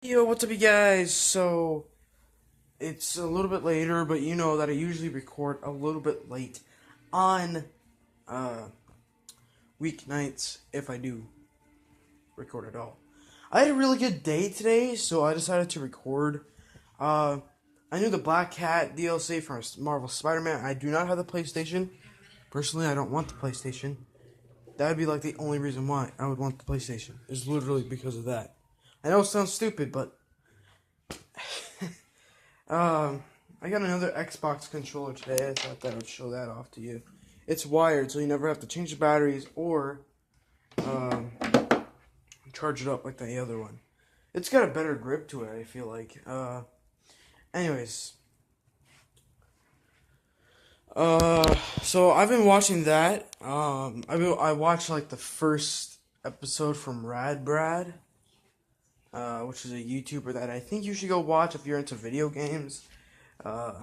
Yo, what's up, you guys? So, it's a little bit later, but you know that I usually record a little bit late on uh, weeknights if I do record at all. I had a really good day today, so I decided to record. Uh, I knew the Black Cat DLC from Marvel Spider-Man. I do not have the PlayStation. Personally, I don't want the PlayStation. That would be like the only reason why I would want the PlayStation. Is literally because of that. I know it sounds stupid, but I got another Xbox controller today. I thought that I would show that off to you. It's wired, so you never have to change the batteries or um, charge it up like the other one. It's got a better grip to it, I feel like. Anyways. So I've been watching that. I watched like the first episode from Rad Brad, which is a YouTuber that I think you should go watch if you're into video games. Uh,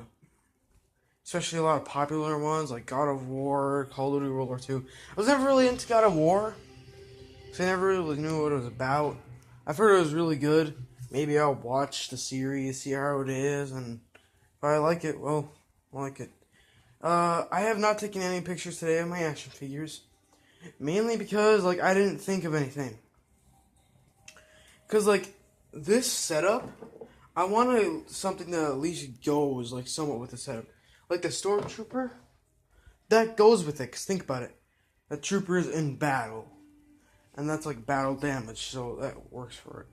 Especially a lot of popular ones like God of War, Call of Duty World War II. I was never really into God of War, because I never really knew what it was about. I've heard it was really good. Maybe I'll watch the series, see how it is, and if I like it, well, I like it. I have not taken any pictures today of my action figures. Mainly because, like, I didn't think of anything. Because, like, this setup, I wanted something that at least goes, like, somewhat with the setup. Like the Stormtrooper, that goes with it, because think about it. The trooper is in battle. And that's, like, battle damage, so that works for it.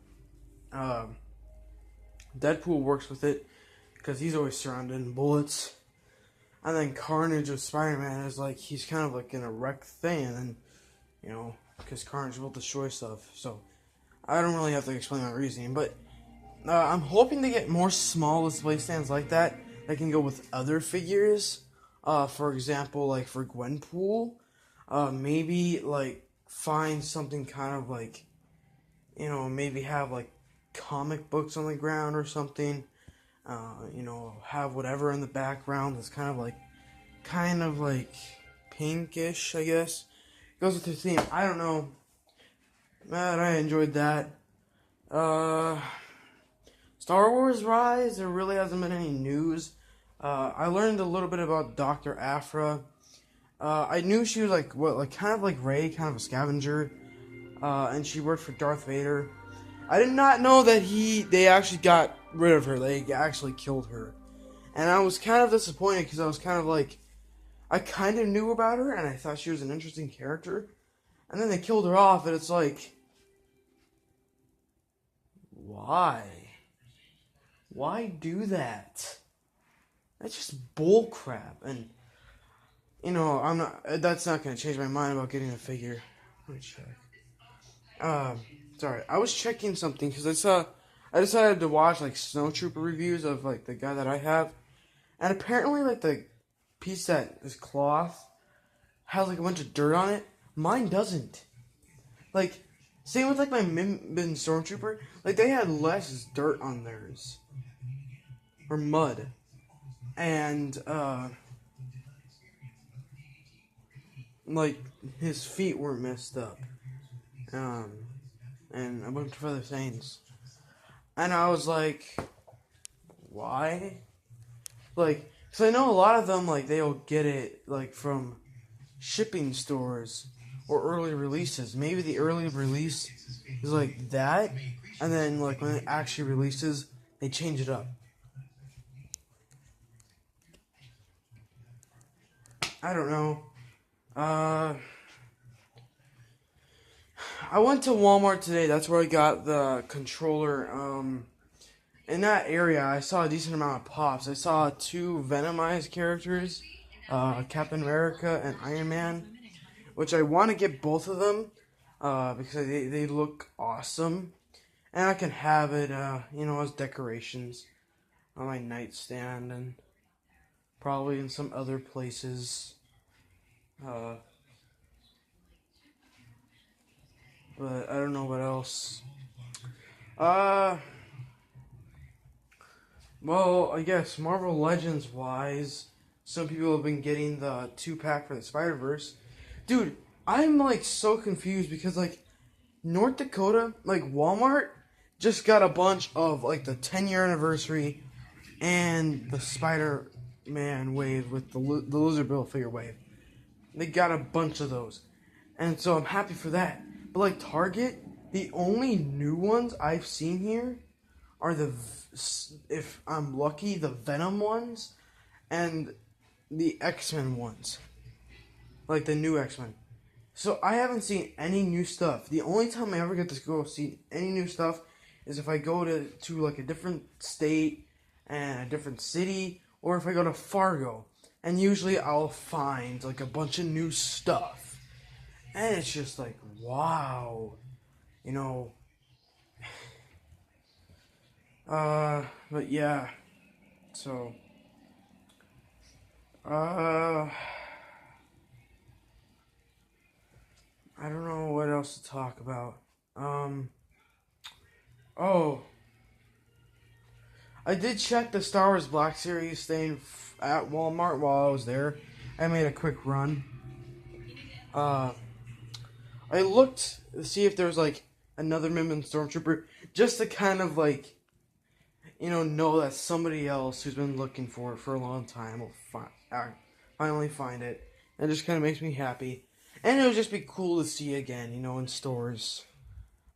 Deadpool works with it, because he's always surrounded in bullets. And then Carnage of Spider-Man is like, he's kind of like in a wrecked thing, and then, you know, because Carnage will destroy stuff. So, I don't really have to explain my reasoning, but I'm hoping to get more small display stands like that can go with other figures. For example, like for Gwenpool, maybe like find something kind of like, you know, maybe have like comic books on the ground or something. You know, have whatever in the background that's kind of like pinkish, I guess. Goes with the theme. I don't know. Man, I enjoyed that. Star Wars Rise, there really hasn't been any news. I learned a little bit about Dr. Aphra. I knew she was like, kind of like Rey, kind of a scavenger. And she worked for Darth Vader. I did not know that they actually got rid of her. They actually killed her. And I was kind of disappointed because I was kind of like, I kind of knew about her and I thought she was an interesting character. And then they killed her off and it's like, why? Why do that? That's just bullcrap. And, you know, that's not going to change my mind about getting a figure. Let me check. Sorry, I was checking something because I decided to watch like Snowtrooper reviews of like the guy that I have, and apparently like the piece that is cloth has like a bunch of dirt on it. Mine doesn't. Like, same with like my Min Stormtrooper. Like they had less dirt on theirs, or mud, and like his feet weren't messed up. And a bunch of other things. And I was like, why? Like, because I know a lot of them, like, they'll get it, like, from shipping stores or early releases. Maybe the early release is like that, and then, like, when it actually releases, they change it up. I don't know. I went to Walmart today. That's where I got the controller. In that area, I saw a decent amount of pops. I saw two Venomized characters, Captain America and Iron Man, which I want to get both of them because they look awesome. And I can have it, you know, as decorations on my nightstand and probably in some other places. But I don't know what else. Well, I guess Marvel Legends wise, some people have been getting the 2-pack for the Spider-Verse. Dude, I'm like so confused because like North Dakota, like Walmart, just got a bunch of like the 10-year anniversary and the Spider-Man wave with the Loser Bill figure wave. They got a bunch of those, and so I'm happy for that. But like Target, the only new ones I've seen here are if I'm lucky, the Venom ones and the X-Men ones, like the new X-Men. So I haven't seen any new stuff. The only time I ever get to go see any new stuff is if I go to like a different state and a different city, or if I go to Fargo. And usually I'll find like a bunch of new stuff. And it's just like, wow. You know. But yeah. So. I don't know what else to talk about. Oh. I did check the Star Wars Black Series thing at Walmart while I was there. I made a quick run. I looked to see if there was like another Mimban Stormtrooper, just to kind of like, know that somebody else who's been looking for it for a long time will finally find it. And it just kind of makes me happy. And it would just be cool to see again, in stores.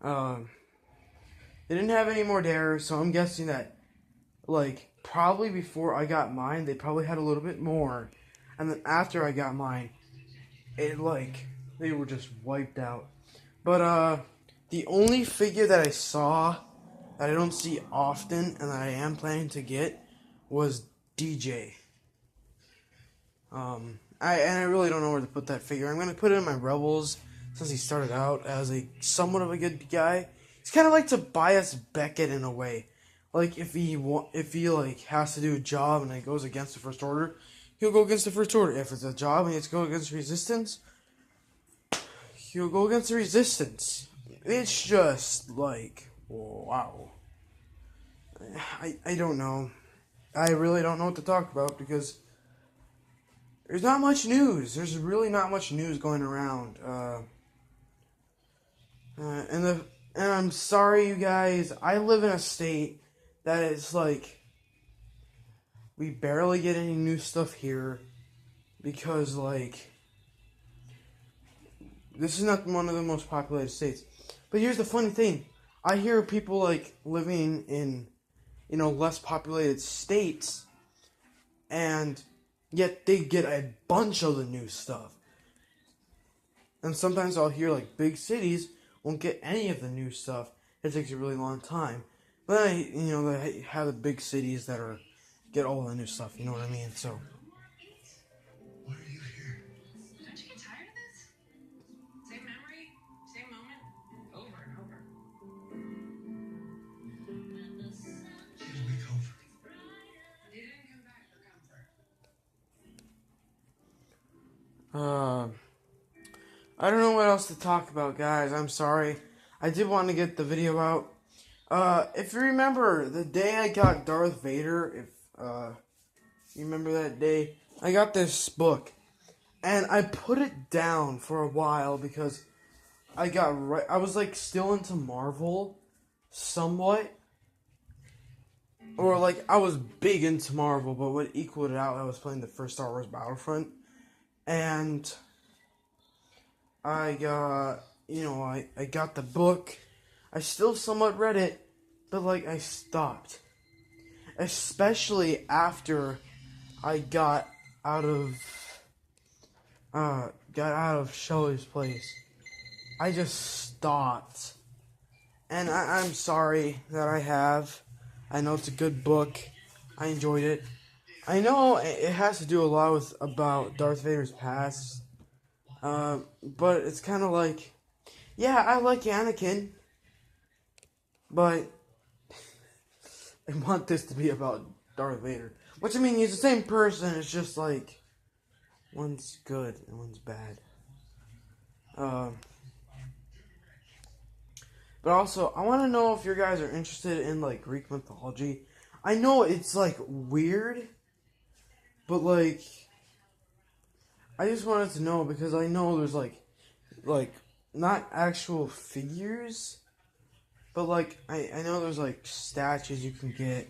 They didn't have any more dares, so I'm guessing that, like, probably before I got mine, they probably had a little bit more. And then after I got mine, they were just wiped out. But, the only figure that I saw that I don't see often and that I am planning to get was DJ. I really don't know where to put that figure. I'm going to put it in my Rebels, since he started out as somewhat of a good guy. He's kind of like Tobias Beckett in a way. Like, if he has to do a job and it goes against the First Order, he'll go against the First Order. If it's a job and he has to go against Resistance, he'll go against the Resistance. It's just like, wow. I don't know. I really don't know what to talk about because there's not much news. There's really not much news going around. And I'm sorry, you guys. I live in a state that is like, we barely get any new stuff here because, like, this is not one of the most populated states. But here's the funny thing. I hear people, like, living in, less populated states, and yet they get a bunch of the new stuff. And sometimes I'll hear, like, big cities won't get any of the new stuff. It takes a really long time. But they have the big cities that get all the new stuff, you know what I mean? So. Why are you here? Don't you get tired of this? Same memory, same moment, over and over. Give me comfort. You didn't come back for comfort. I don't know what else to talk about, guys. I'm sorry. I did want to get the video out. If you remember the day I got Darth Vader, you remember that day, I got this book, and I put it down for a while because I was like still into Marvel, somewhat, or like I was big into Marvel, but what equaled it out, I was playing the first Star Wars Battlefront, and I got, I got the book. I still somewhat read it, but like I stopped. Especially after I got out of Shelly's place. I just stopped. And I'm sorry that I have. I know it's a good book. I enjoyed it. I know it has to do a lot about Darth Vader's past. But it's kind of like, yeah, I like Anakin, but I want this to be about Darth Vader. Which, I mean, he's the same person, it's just like, one's good and one's bad. But also, I want to know if you guys are interested in, like, Greek mythology. I know it's, like, weird, but, like, I just wanted to know because I know there's, like, not actual figures, But like I know there's like statues you can get,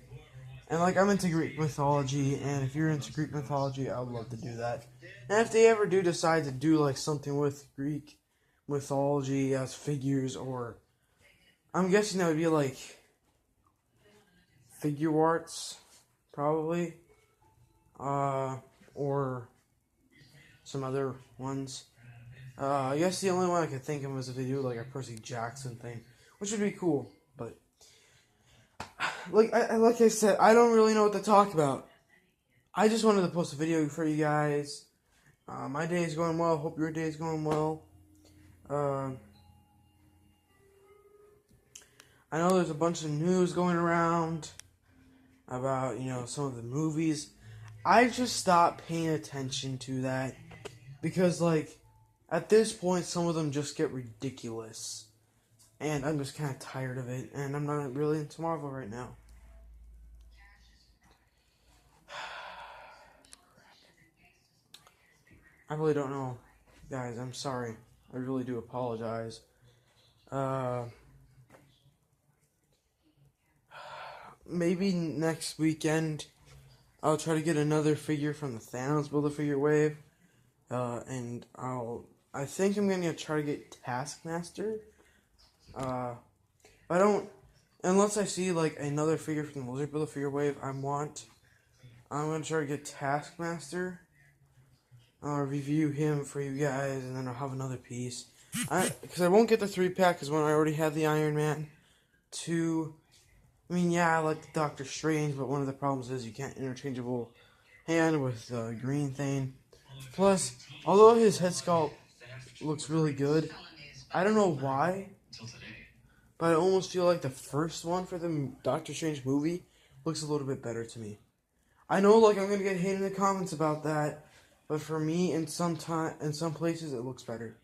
and like I'm into Greek mythology, and if you're into Greek mythology, I would love to do that. And if they ever do decide to do like something with Greek mythology as figures, or I'm guessing that would be like figure arts, probably, or some other ones. I guess the only one I could think of was if they do like a Percy Jackson thing, which would be cool. But like I said, I don't really know what to talk about. I just wanted to post a video for you guys. My day is going well. Hope your day is going well. I know there's a bunch of news going around about, some of the movies. I just stopped paying attention to that because, like, at this point, some of them just get ridiculous. And I'm just kind of tired of it, and I'm not really into Marvel right now. I really don't know. Guys, I'm sorry. I really do apologize. Maybe next weekend I'll try to get another figure from the Thanos Build-A-Figure wave. And I think I'm gonna try to get Taskmaster. I don't, unless I see like another figure from the Lizard Build-A-Figure wave I'm gonna try to get Taskmaster. I'll review him for you guys, and then I'll have another piece. Because I won't get the 3-pack, because one, I already have the Iron Man. 2, I mean, yeah, I like the Doctor Strange, but one of the problems is you can't interchangeable hand with the green thing. Plus, although his head sculpt looks really good, I don't know why, but I almost feel like the first one for the Doctor Strange movie looks a little bit better to me. I know, like, I'm gonna get hate in the comments about that, but for me, in some places, it looks better.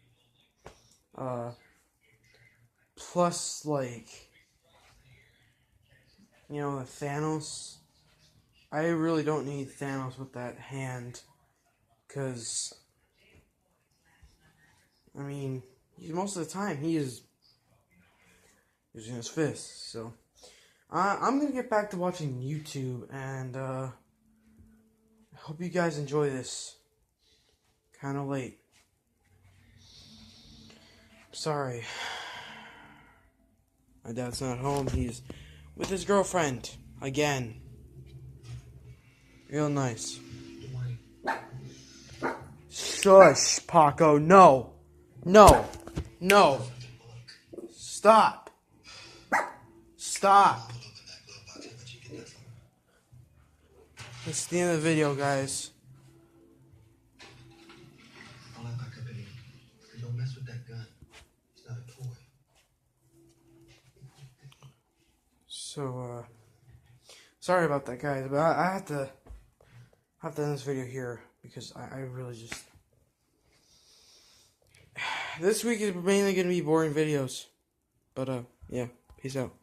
Plus, like, the Thanos. I really don't need Thanos with that hand, because, I mean, most of the time, he is using his fists, so. I'm gonna get back to watching YouTube, and, I hope you guys enjoy this. Kind of late. Sorry. My dad's not home. He's with his girlfriend. Again. Real nice. Shush, Paco. No. No. No. Stop. Stop. That's the end of the video, guys. Don't mess with that gun. It's not a toy. So, sorry about that, guys, but I have to end this video here because I really just. This week is mainly going to be boring videos, but yeah, peace out.